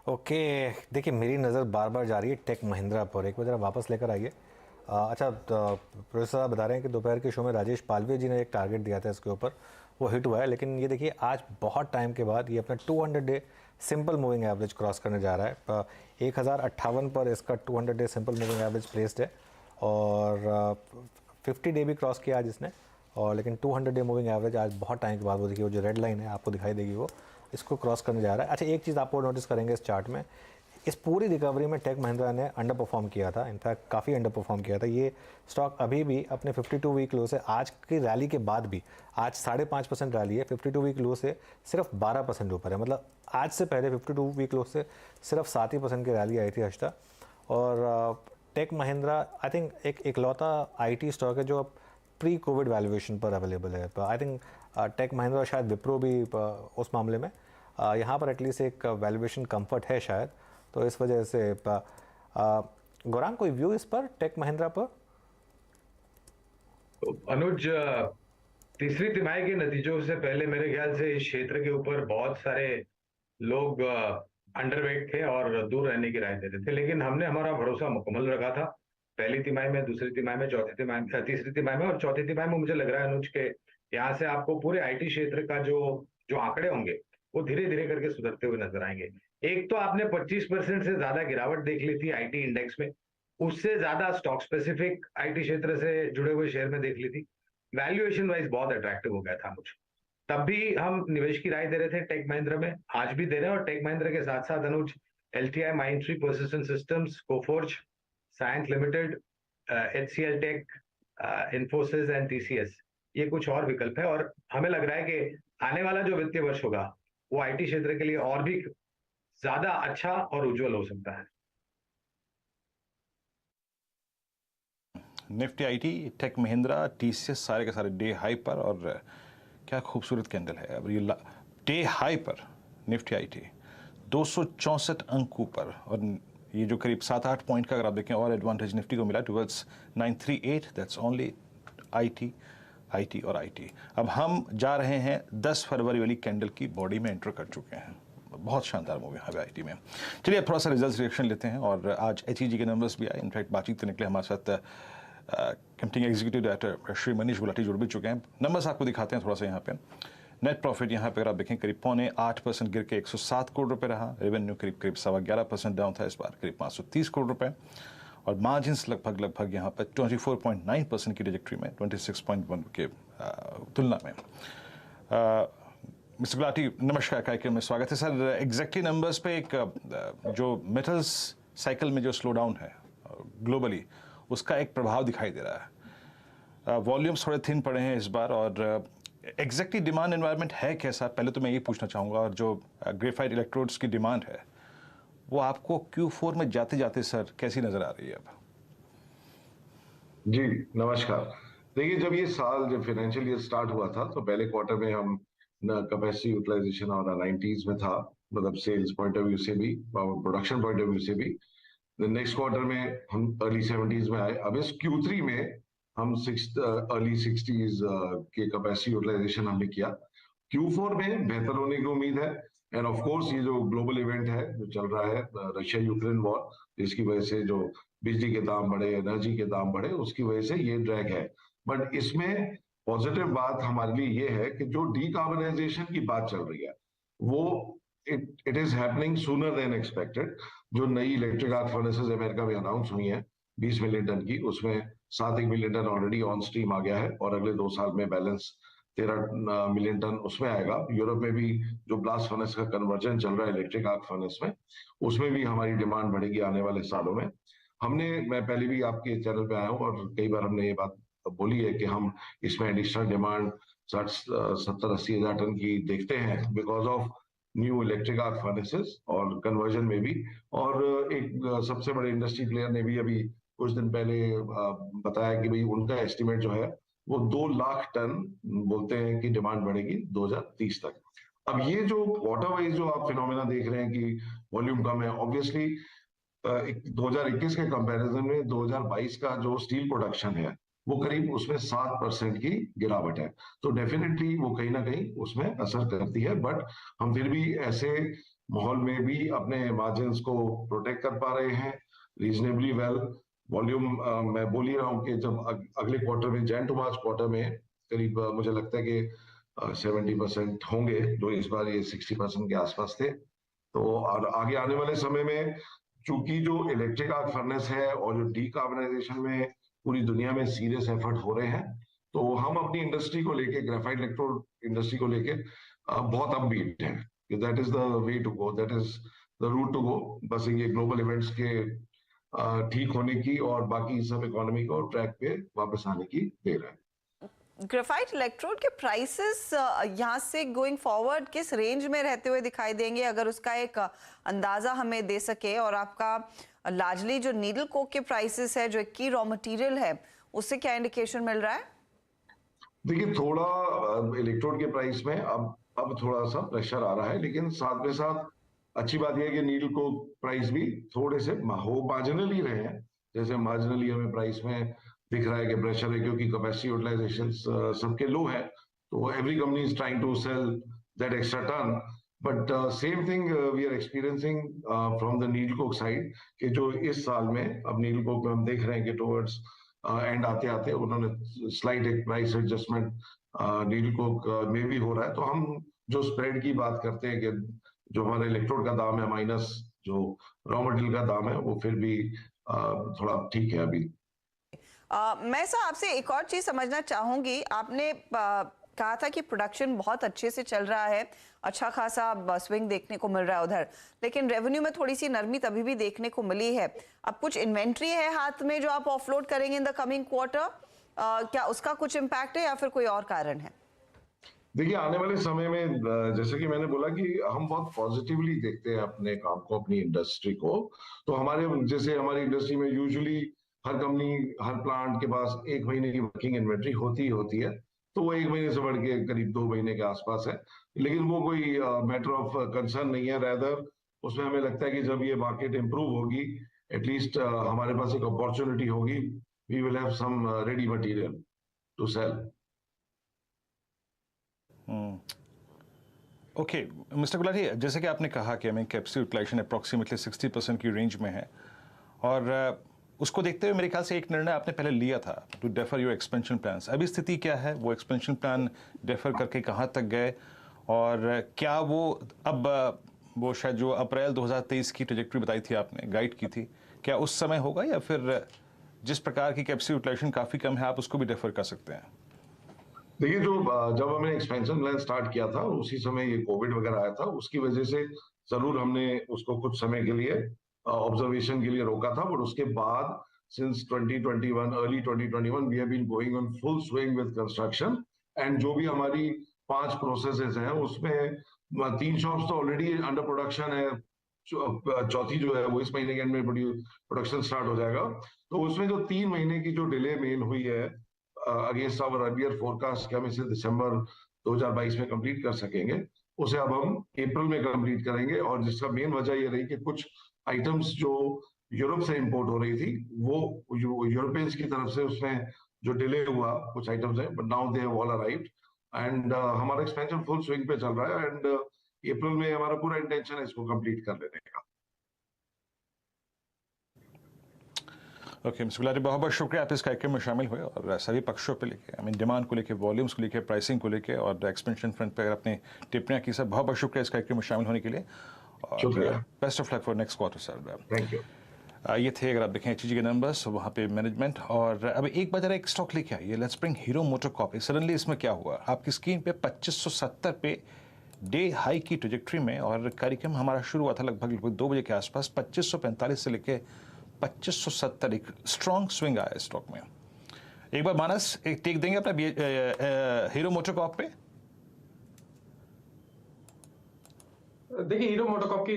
Okay. देखिए, मेरी नज़र बार बार जा रही है टेक महिंद्रा पर। एक बार ज़रा वापस लेकर आइए। अच्छा, प्रोफेसर साहब बता रहे हैं कि दोपहर के शो में राजेश पालवे जी ने एक टारगेट दिया था इसके ऊपर, वो हिट हुआ है। लेकिन ये देखिए, आज बहुत टाइम के बाद ये अपना 200 day simple moving average cross करने जा रहा है। 1058 पर इसका 200 day simple moving average placed है, और 50 डे भी क्रॉस किया आज इसने। और लेकिन 200 डे मूविंग एवरेज आज बहुत टाइम के बाद, वो देखिए वो जो रेड लाइन है आपको दिखाई देगी, वो इसको क्रॉस करने जा रहा है। अच्छा, एक चीज़ आपको नोटिस करेंगे इस चार्ट में, इस पूरी रिकवरी में टेक महिंद्रा ने अंडर परफॉर्म किया था, इनफैक्ट काफ़ी अंडर परफॉर्म किया था। ये स्टॉक अभी भी अपने 52 वीक लो से, आज की रैली के बाद भी, आज 5.5% रैली है, 52 वीक लो से सिर्फ 12% ऊपर है। मतलब आज से पहले 52 वीक लो से सिर्फ 7% की रैली आई थी हर्षिता। और टेक महिंद्रा आई थिंक एक इकलौता आईटी स्टॉक है जो अब प्री कोविड वैल्यूएशन पर अवेलेबल है। आई थिंक टेक महिंद्रा और शायद विप्रो भी उस मामले में यहाँ पर एटलीस्ट एक वैल्यूएशन कंफर्ट है शायद। तो इस वजह से गौरांग, कोई व्यू इस पर टेक महिंद्रा पर? अनुज, तीसरी तिमाही के नतीजों से पहले मेरे ख्याल से इस क्षेत्र के ऊपर बहुत सारे लोग अंडरवेट थे और दूर रहने की राय देते थे, लेकिन हमने हमारा भरोसा मुकम्मल रखा था। पहली तिमाही में, दूसरी तिमाही में, चौथी तिमाही में, तीसरी तिमाही में और चौथी तिमाही में मुझे लग रहा है अनुज के यहाँ से आपको पूरे आईटी क्षेत्र का जो जो आंकड़े होंगे वो धीरे धीरे करके सुधरते हुए नजर आएंगे। एक तो आपने 25% से ज्यादा गिरावट देख ली थी आईटी इंडेक्स में, उससे ज्यादा स्टॉक स्पेसिफिक आईटी क्षेत्र से जुड़े हुए शेयर में देख ली थी। वैल्यूएशन वाइज बहुत अट्रैक्टिव हो गया था मुझे। तब भी हम निवेश की राय दे रहे थे टेक महिंद्रा में, आज भी दे रहे हैं। और टेक महिंद्रा के साथ साथ अनुज, एलटीआई, माइंडट्री पर्सिस्टेंट सिस्टम्स, कोफोर्ज, साइंस लिमिटेड, एचसीएल टेक, इन्फोसिस एंड टीसीएस, ये कुछ और विकल्प है। और हमें लग रहा है कि आने वाला जो वित्तीय वर्ष होगा वो आईटी क्षेत्र के लिए और भी ज्यादा अच्छा और उज्जवल हो सकता है। निफ्टी आईटी, टेक महिंद्रा, टीसीएस सारे के सारे डे हाई पर। और क्या खूबसूरत कैंडल है। अब ये डे हाई पर निफ्टी आईटी 264 अंक ऊपर, और ये जो करीब 7-8 पॉइंट का अगर आप देखें और एडवांटेज निफ्टी को मिला towards 938। That's only IT, IT और आईटी। अब हम जा रहे हैं 10 फरवरी वाली कैंडल की बॉडी में एंटर कर चुके हैं। बहुत शानदार मूव यहाँ पे आईटी में। चलिए अब थोड़ा सा रिजल्ट रिएक्शन लेते हैं। और आज एचईजी के नंबर्स भी आए। इनफैक्ट बातचीत करने के लिए हमारे साथ company executive director Shri Manish Gulati जुड़ भी चुके हैं। नंबर्स आपको दिखाते हैं थोड़ा सा यहाँ पे। नेट प्रॉफिट यहाँ पे अगर आप देखें करीब 8.25% गिर के 107 करोड़ रुपए रहा। रेवेन्यू करीब 11.25% डाउन था इस बार, करीब 530 करोड़ रुपए। और मार्जिन्स लगभग यहाँ पर 24.9% की ट्रेजेक्टरी में 26.1 के तुलना में। मिस्टर गुलाटी, नमस्कार, कार्यक्रम में स्वागत है सर। एग्जैक्टली नंबर्स पे एक जो मेटल्स साइकिल में जो स्लो डाउन है ग्लोबली, उसका एक प्रभाव दिखाई दे रहा है। वॉल्यूम्स थोड़े थिन पड़े हैं इस बार। और एग्जैक्टली डिमांड एनवायरनमेंट है कैसा, पहले तो मैं ये पूछना चाहूँगा। और जो ग्रेफाइट इलेक्ट्रोड्स की डिमांड है वो आपको Q4 में जाते जाते सर कैसी नज़र आ रही है अब? जी नमस्कार। देखिए, जब ये साल, जब फाइनेंशियल ईयर स्टार्ट हुआ था तो पहले क्वार्टर में हम कैपेसिटी यूटिलाइजेशन और 90s में था, मतलब सेल्स पॉइंट ऑफ व्यू से भी और प्रोडक्शन पॉइंट ऑफ व्यू से भी। नेक्स्ट क्वार्टर में हम अर्ली 70s में आए। अब इस Q3 में हम अर्ली 60s के कैपेसिटी यूटिलाइजेशन हमने किया। Q4 में बेहतर होने की उम्मीद है। एंड ऑफ कोर्स ये जो ग्लोबल इवेंट है जो चल रहा है, रशिया यूक्रेन वॉर, जिसकी वजह से जो बिजली के दाम बढ़े, एनर्जी के दाम बढ़े, उसकी वजह से ये ड्रैग है। बट इसमें पॉजिटिव बात हमारे लिए ये है कि जो डीकार्बनाइजेशन की बात चल रही है वो it is happening sooner than expected. जो नई इलेक्ट्रिक आर्क फर्नेसेस अमेरिका में अनाउंस हुई हैं 20 मिलियन टन की, उसमें 7 million ton already on stream आ गया है और अगले 2 साल में बैलेंस 13 मिलियन टन उसमें आएगा। यूरोप में भी जो ब्लास्ट फर्नेस का कन्वर्जन चल रहा है इलेक्ट्रिक आर्क फर्नेस में, उसमें भी हमारी डिमांड बढ़ेगी आने वाले सालों में। मैं पहले भी आपके चैनल पे आया हूँ और कई बार हमने ये बात बोली है कि हम इसमें एडिशनल डिमांड 60-70-80 हजार टन की देखते हैं because of new electric arc furnaces और कन्वर्जन में भी। और एक सबसे बड़े इंडस्ट्री प्लेयर ने भी अभी कुछ दिन पहले बताया कि भाई उनका एस्टिमेट जो है वो 2 लाख टन बोलते हैं कि डिमांड बढ़ेगी 2030 तक। अब ये जो क्वार्टर वाइज जो आप फिनोमेना देख रहे हैं कि वॉल्यूम कम है, ऑब्वियसली 2021 के कंपैरिजन में 2022 का जो स्टील प्रोडक्शन है वो करीब उसमें 7% की गिरावट है। तो डेफिनेटली वो कहीं ना कहीं उसमें असर करती है। बट हम फिर भी ऐसे माहौल में भी अपने मार्जिन्स को प्रोटेक्ट कर पा रहे हैं रीजनेबली वेल। वॉल्यूम मैं बोल ही रहा हूँ कि जब अगले क्वार्टर में, जैन टू मार्च क्वार्टर में करीब मुझे लगता है कि 70% होंगे, जो इस बार ये 60% के आसपास थे। तो और आगे आने वाले समय में चूंकि जो इलेक्ट्रिक आर्क फर्नेस है और जो डीकार्बनाइजेशन में पूरी दुनिया में सीरियस एफर्ट हो रहे हैं, तो हम अपनी इंडस्ट्री को लेके, ग्रेफाइट इलेक्ट्रोड इंडस्ट्री को लेके बहुत अपबीट है कि that is the way to go, that is the route to go. बस ये ग्लोबल इवेंट्स के ठीक होने की और बाकी सब इकोनॉमी को ट्रैक पे वापस आने की देर है। ग्रेफाइट इलेक्ट्रोड के प्राइसेस यहाँ से गोइंग फॉरवर्ड किस रेंज में रहते हुए दिखाई देंगे, अगर उसका एक अंदाजा हमें दे सके? और आपका लार्जली जो नीडल कोक के प्राइसेस है, जो एक की रॉ मटेरियल है, उससे क्या इंडिकेशन मिल रहा है? देखिए, थोड़ा इलेक्ट्रोड के प्राइस में अब थोड़ा सा प्रेशर आ रहा है, लेकिन साथ में साथ अच्छी बात यह है कि नीडल कोक प्राइस भी थोड़े से मार्जिनल ही रहे हैं। जैसे मार्जिनली हमें प्राइस में दिख रहा है कि प्रेशर है, क्योंकि कैपेसिटी यूटिलाइजेशन सबके लो है, तो every company is trying to sell that extra ton. But same thing we are experiencing from the needle coke side, कि जो इस साल में अब नीडल कोक में हम देख रहे हैं कि टुवर्ड्स एंड आते आते उन्होंने स्लाइट एक प्राइस एडजस्टमेंट नीडल कोक में भी हो रहा है। तो हम जो स्प्रेड की बात करते हैं कि जो हमारा इलेक्ट्रोड का दाम है माइनस जो रॉ मटेरियल का दाम है, वो फिर भी थोड़ा ठीक है अभी। मैं सर आपसे एक और चीज समझना चाहूंगी। आपने कहा था कि प्रोडक्शन बहुत अच्छे से चल रहा है, अच्छा खासा स्विंग देखने को मिल रहा है उधर, लेकिन रेवेन्यू में थोड़ी सी नरमी तभी भी देखने को मिली है। अब कुछ इन्वेंट्री है हाथ में जो आप ऑफलोड करेंगे इन द कमिंग क्वार्टर, क्या उसका कुछ इम्पैक्ट है या फिर कोई और कारण है? देखिए, आने वाले समय में जैसे कि मैंने बोला कि हम बहुत पॉजिटिवली देखते हैं अपने काम को, अपनी इंडस्ट्री को। तो जैसे हमारी इंडस्ट्री में यूजुअली हर कंपनी, हर प्लांट के पास 1 महीने की वर्किंग इन्वेंट्री होती ही होती है, तो वो 1 महीने से बढ़ के करीब 2 महीने के आसपास है। लेकिन वो कोई मैटर ऑफ कंसर्न नहीं है, रैदर उसमें हमें लगता है कि जब ये मार्केट इंप्रूव होगी, एटलीस्ट हमारे पास एक अपॉर्चुनिटी होगी, we will have some ready material to sell. Okay mister Gulati, जैसे कि आपने कहा कि हमें कैपेसिटी यूटिलाइजेशन अप्रॉक्सीमेटली 60% की रेंज में है, और उसको देखते हुए मेरे ख्याल से एक निर्णय आपने पहले लिया था to defer your expansion plans. अभी स्थिति क्या है? वो एक्सपेंशन प्लान डेफर करके कहाँ तक गए, और क्या वो अब वो शायद जो अप्रैल 2023 की ट्रेजेक्टरी बताई थी आपने, गाइड की थी, क्या उस समय होगा, या फिर जिस प्रकार की कैपेसिटी यूटिलाइजेशन काफ़ी कम है आप उसको भी डेफर कर सकते हैं? देखिए, जब हमने एक्सपेंशन प्लान स्टार्ट किया था उसी समय ये कोविड वगैरह आया था, उसकी वजह से जरूर हमने उसको कुछ समय के लिए ऑब्जर्वेशन के लिए रोका था। बट उसके बाद since 2021, early 2021 we have been going on full swing with construction. And जो भी हमारी 5 प्रोसेसेस हैं उसमें 3 शॉप्स तो ऑलरेडी अंडर प्रोडक्शन है, चौथी जो है वो इस महीने के एंड में प्रोडक्शन स्टार्ट हो जाएगा। तो उसमें जो 3 महीने की जो डिले मेन हुई है अगेंस्ट आवर अर्लियर फोरकास्ट कि हम इसे दिसंबर 2022 में कंप्लीट कर सकेंगे, उसे अब हम अप्रैल में कंप्लीट करेंगे। और जिसका मेन वजह ये रही कि कुछ आइटम्स जो यूरोप से इंपोर्ट हो रही थी, वो यूरोपियंस की तरफ से उसमें जो डिले हुआ कुछ आइटम्स है, but now they have all arrived. And हमारा एक्सपेंशन फुल स्विंग पे चल रहा है, एंड अप्रैल में हमारा पूरा इंटेंशन है इसको कंप्लीट कर लेने का। ओके मिस्टर गुलाटी, बहुत बहुत शुक्रिया आप इस कार्यक्रम में शामिल हुए, और सभी पक्षों पे लेके, डिमांड को लेके, वॉल्यूम्स को लेके, प्राइसिंग को लेके और एक्सपेंशन फ्रंट पे अगर आपने टिप्पणियां की, सर बहुत बहुत शुक्रिया इस कार्यक्रम में शामिल होने के लिए। शुक्रिया। Best of luck for next quarter sir. Thank you. ये थे, अगर आप देखें HEG के नंबर्स, वहाँ पे मैनेजमेंट। और अब एक बार जरा एक स्टॉक लेके आइए, let's bring hero MotoCorp. Suddenly इसमें क्या हुआ, आपकी स्क्रीन पे 2570 पे डे हाई की ट्रेजेक्ट्री में, और कार्यक्रम हमारा शुरू हुआ था लगभग 2 बजे के आसपास। 2545 से लेके 2570 एक स्ट्रॉन्ग स्विंग आया स्टॉक में। एक बार मानस एक टेक देंगे अपना हीरो मोटोकॉर्प पे? देखिए, हीरो मोटोकॉर्प की